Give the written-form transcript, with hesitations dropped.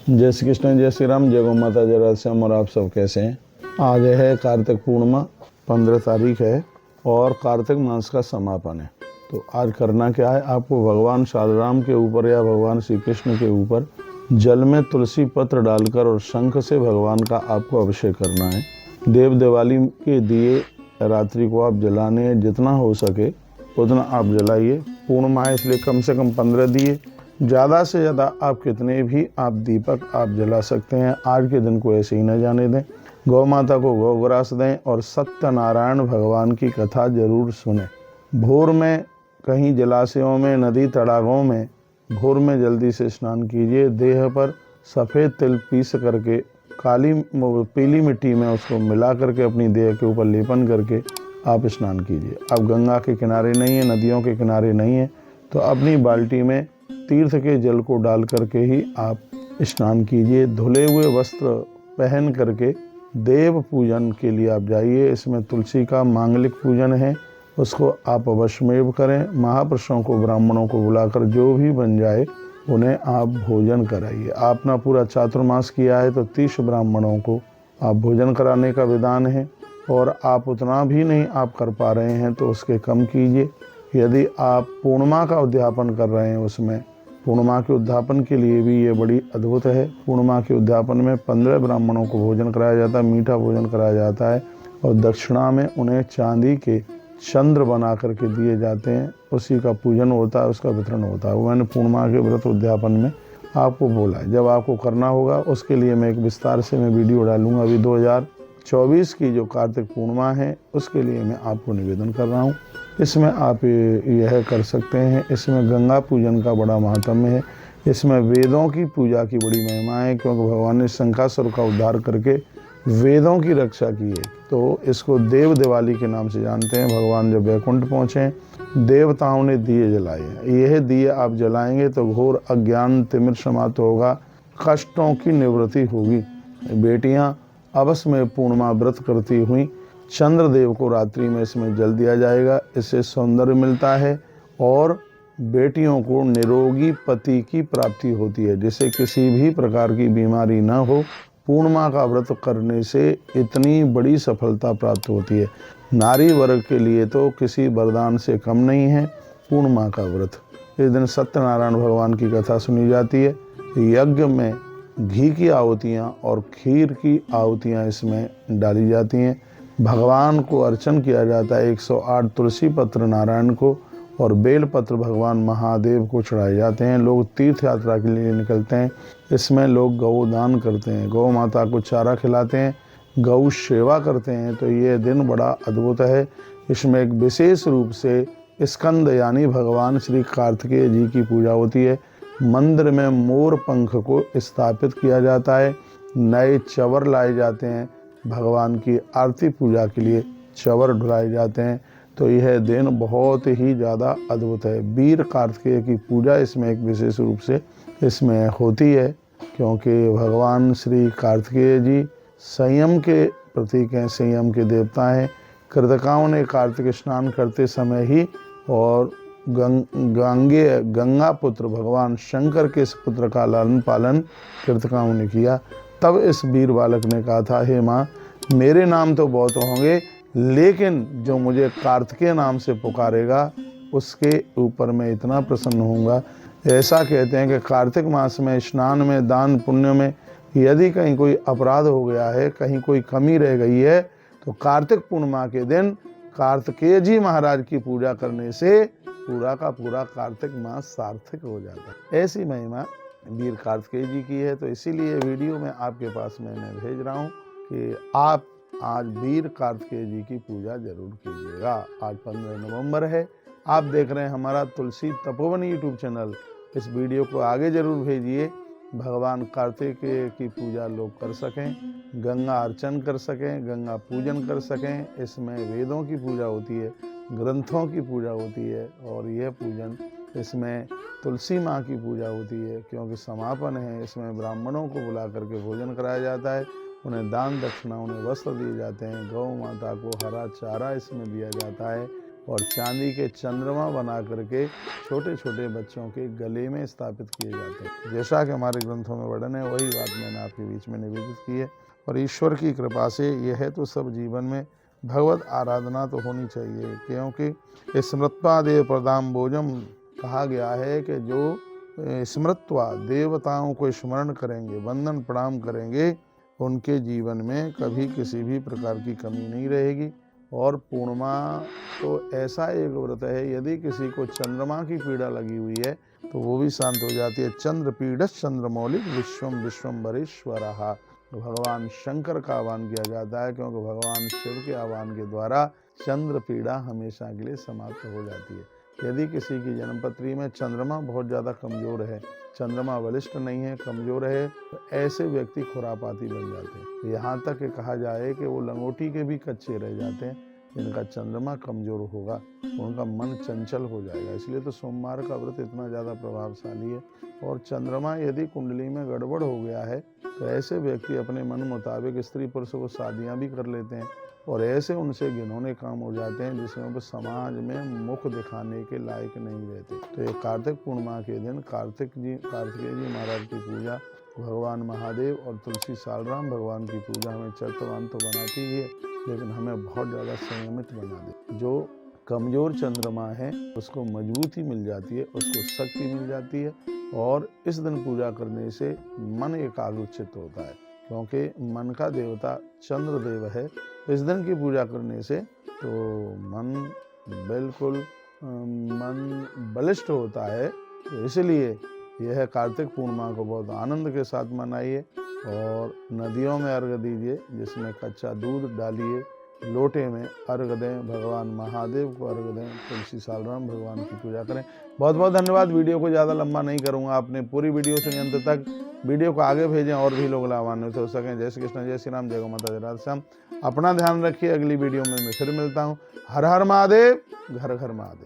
जय श्री कृष्ण, जय श्री राम, जय गौ माता, जय राधेश्याम। और आप सब कैसे हैं? आज है कार्तिक पूर्णिमा, 15 तारीख है और कार्तिक मास का समापन है। तो आज करना क्या है, आपको भगवान शालराम के ऊपर या भगवान श्री कृष्ण के ऊपर जल में तुलसी पत्र डालकर और शंख से भगवान का आपको अभिषेक करना है। देव दिवाली के दिए रात्रि को आप जलाने हैं, जितना हो सके उतना आप जलाइए। पूर्णिमा है इसलिए कम से कम 15 दिए, ज़्यादा से ज़्यादा आप कितने भी आप दीपक आप जला सकते हैं। आज के दिन को ऐसे ही न जाने दें। गौ माता को गौग्रास दें और सत्यनारायण भगवान की कथा जरूर सुनें। भोर में कहीं जलाशयों में, नदी तड़ागों में भोर में जल्दी से स्नान कीजिए। देह पर सफ़ेद तिल पीस करके पीली मिट्टी में उसको मिला करके अपनी देह के ऊपर लेपन करके आप स्नान कीजिए। अब गंगा के किनारे नहीं है, नदियों के किनारे नहीं है, तो अपनी बाल्टी में तीर्थ के जल को डाल करके ही आप स्नान कीजिए। धुले हुए वस्त्र पहन करके देव पूजन के लिए आप जाइए। इसमें तुलसी का मांगलिक पूजन है, उसको आप अवश्यमेव करें। महापुरुषों को, ब्राह्मणों को बुलाकर जो भी बन जाए उन्हें आप भोजन कराइए। आपने पूरा चातुर्मास किया है तो 30 ब्राह्मणों को आप भोजन कराने का विधान है। और आप उतना भी नहीं आप कर पा रहे हैं तो उसके कम कीजिए। यदि आप पूर्णिमा का उद्यापन कर रहे हैं, उसमें पूर्णिमा के उद्यापन के लिए भी ये बड़ी अद्भुत है। पूर्णिमा के उद्यापन में 15 ब्राह्मणों को भोजन कराया जाता है, मीठा भोजन कराया जाता है और दक्षिणा में उन्हें चांदी के चंद्र बना करके दिए जाते हैं। उसी का पूजन होता है, उसका वितरण होता है। वो मैंने पूर्णिमा के व्रत उद्यापन में आपको बोला है। जब आपको करना होगा उसके लिए मैं एक विस्तार से मैं वीडियो डालूंगा। अभी 2024 की जो कार्तिक पूर्णिमा है उसके लिए मैं आपको निवेदन कर रहा हूँ। इसमें आप यह कर सकते हैं। इसमें गंगा पूजन का बड़ा महात्म्य है। इसमें वेदों की पूजा की बड़ी महिमा है, क्योंकि भगवान ने शंखासुर का उद्धार करके वेदों की रक्षा की है। तो इसको देव दिवाली के नाम से जानते हैं। भगवान जब वैकुंठ पहुँचे, देवताओं ने दिए जलाए हैं। यह दिए आप जलाएंगे तो घोर अज्ञान तिमिर समाप्त होगा, कष्टों की निवृत्ति होगी। बेटियाँ अवश्य में पूर्णिमा व्रत करती हुई चंद्रदेव को रात्रि में इसमें जल दिया जाएगा। इससे सौंदर्य मिलता है और बेटियों को निरोगी पति की प्राप्ति होती है, जिससे किसी भी प्रकार की बीमारी न हो। पूर्णिमा का व्रत करने से इतनी बड़ी सफलता प्राप्त होती है। नारी वर्ग के लिए तो किसी वरदान से कम नहीं है पूर्णिमा का व्रत। इस दिन सत्यनारायण भगवान की कथा सुनी जाती है। यज्ञ में घी की आहुतियाँ और खीर की आहुतियाँ इसमें डाली जाती हैं। भगवान को अर्चन किया जाता है। 108 तुलसी पत्र नारायण को और बेल पत्र भगवान महादेव को चढ़ाए जाते हैं। लोग तीर्थ यात्रा के लिए निकलते हैं। इसमें लोग गौदान करते हैं, गौ माता को चारा खिलाते हैं, गौ सेवा करते हैं। तो ये दिन बड़ा अद्भुत है। इसमें एक विशेष रूप से स्कंद यानी भगवान श्री कार्तिकेय जी की पूजा होती है। मंदिर में मोर पंख को स्थापित किया जाता है। नए चवर लाए जाते हैं। भगवान की आरती पूजा के लिए चवर ढुलाए जाते हैं। तो यह दिन बहुत ही ज़्यादा अद्भुत है। वीर कार्तिकेय की पूजा इसमें एक विशेष रूप से इसमें होती है, क्योंकि भगवान श्री कार्तिकेय जी संयम के प्रतीक हैं, संयम के देवता हैं। कृतकाओं ने कार्तिक स्नान करते समय ही और गंगा पुत्र भगवान शंकर के इस पुत्र का लालन पालन कृतकाओं ने किया। तब इस वीर बालक ने कहा था, हे माँ, मेरे नाम तो बहुत होंगे, लेकिन जो मुझे कार्तिकेय नाम से पुकारेगा उसके ऊपर मैं इतना प्रसन्न होऊंगा। ऐसा कहते हैं कि कार्तिक मास में स्नान में, दान पुण्य में यदि कहीं कोई अपराध हो गया है, कहीं कोई कमी रह गई है, तो कार्तिक पूर्णिमा के दिन कार्तिकेय जी महाराज की पूजा करने से पूरा का पूरा कार्तिक मास सार्थक हो जाता है। ऐसी महिमा वीर कार्तिकेय जी की है। तो इसीलिए वीडियो में आपके पास मैं भेज रहा हूँ कि आप आज वीर कार्तिकेय जी की पूजा जरूर कीजिएगा। आज 15 नवंबर है। आप देख रहे हैं हमारा तुलसी तपोवन यूट्यूब चैनल। इस वीडियो को आगे जरूर भेजिए। भगवान कार्तिकेय की पूजा लोग कर सकें, गंगा अर्चन कर सकें, गंगा पूजन कर सकें। इसमें वेदों की पूजा होती है, ग्रंथों की पूजा होती है और यह पूजन इसमें तुलसी माँ की पूजा होती है, क्योंकि समापन है। इसमें ब्राह्मणों को बुला करके भोजन कराया जाता है, उन्हें दान दक्षिणा, उन्हें वस्त्र दिए जाते हैं। गौ माता को हरा चारा इसमें दिया जाता है और चांदी के चंद्रमा बना करके छोटे छोटे बच्चों के गले में स्थापित किए जाते हैं। जैसा कि हमारे ग्रंथों में वर्णन है वही बात मैंने आपके बीच में निवेदित की है। और ईश्वर की कृपा से यह है तो सब जीवन में भगवत आराधना तो होनी चाहिए, क्योंकि स्मृत्वा देव प्रदाम भोजम कहा गया है कि जो स्मृत्वा देवताओं को स्मरण करेंगे, वंदन प्रणाम करेंगे, उनके जीवन में कभी किसी भी प्रकार की कमी नहीं रहेगी। और पूर्णिमा तो ऐसा एक व्रत है, यदि किसी को चंद्रमा की पीड़ा लगी हुई है तो वो भी शांत हो जाती है। चंद्र पीड़स चंद्रमौलिक विश्वम विश्वम्भरेश्वरः, भगवान शंकर का आह्वान किया जाता है, क्योंकि भगवान शिव के आह्वान के द्वारा चंद्र पीड़ा हमेशा के लिए समाप्त हो जाती है। यदि किसी की जन्मपत्री में चंद्रमा बहुत ज़्यादा कमज़ोर है, चंद्रमा बलिष्ठ नहीं है, कमज़ोर है, तो ऐसे व्यक्ति खुरापाती बन जाते हैं। यहाँ तक कि कहा जाए कि वो लंगोटी के भी कच्चे रह जाते हैं। जिनका चंद्रमा कमज़ोर होगा उनका मन चंचल हो जाएगा। इसलिए तो सोमवार का व्रत इतना ज़्यादा प्रभावशाली है। और चंद्रमा यदि कुंडली में गड़बड़ हो गया है तो ऐसे व्यक्ति अपने मन मुताबिक स्त्री पुरुष को शादियाँ भी कर लेते हैं, और ऐसे उनसे घिनौने काम हो जाते हैं जिसमें वो समाज में मुख दिखाने के लायक नहीं रहते। तो ये कार्तिक पूर्णिमा के दिन कार्तिकेय जी महाराज की पूजा, भगवान महादेव और तुलसी सालराम भगवान की पूजा हमें चरित्रवान तो बनाती ही है, लेकिन हमें बहुत ज़्यादा संयमित बना दे। जो कमज़ोर चंद्रमा है उसको मजबूती मिल जाती है, उसको शक्ति मिल जाती है, और इस दिन पूजा करने से मन एकाग्रचित्त होता है, क्योंकि मन का देवता चंद्रदेव है। इस दिन की पूजा करने से तो मन बिल्कुल बलिष्ठ होता है। तो इसलिए यह कार्तिक पूर्णिमा को बहुत आनंद के साथ मनाइए और नदियों में अर्घ दीजिए, जिसमें कच्चा दूध डालिए, लोटे में अर्घ दें, भगवान महादेव को अर्घ दें, तुलसी सालराम भगवान की पूजा करें। बहुत बहुत धन्यवाद। वीडियो को ज़्यादा लंबा नहीं करूँगा, आपने पूरी वीडियो से अंत तक वीडियो को आगे भेजें और भी लोग लाभान्वित हो सकें। जय श्री कृष्ण, जय श्री राम, जय गौ माता, जय राधे श्याम। अपना ध्यान रखिए। अगली वीडियो में मैं फिर मिलता हूँ। हर हर महादेव, घर घर महादेव।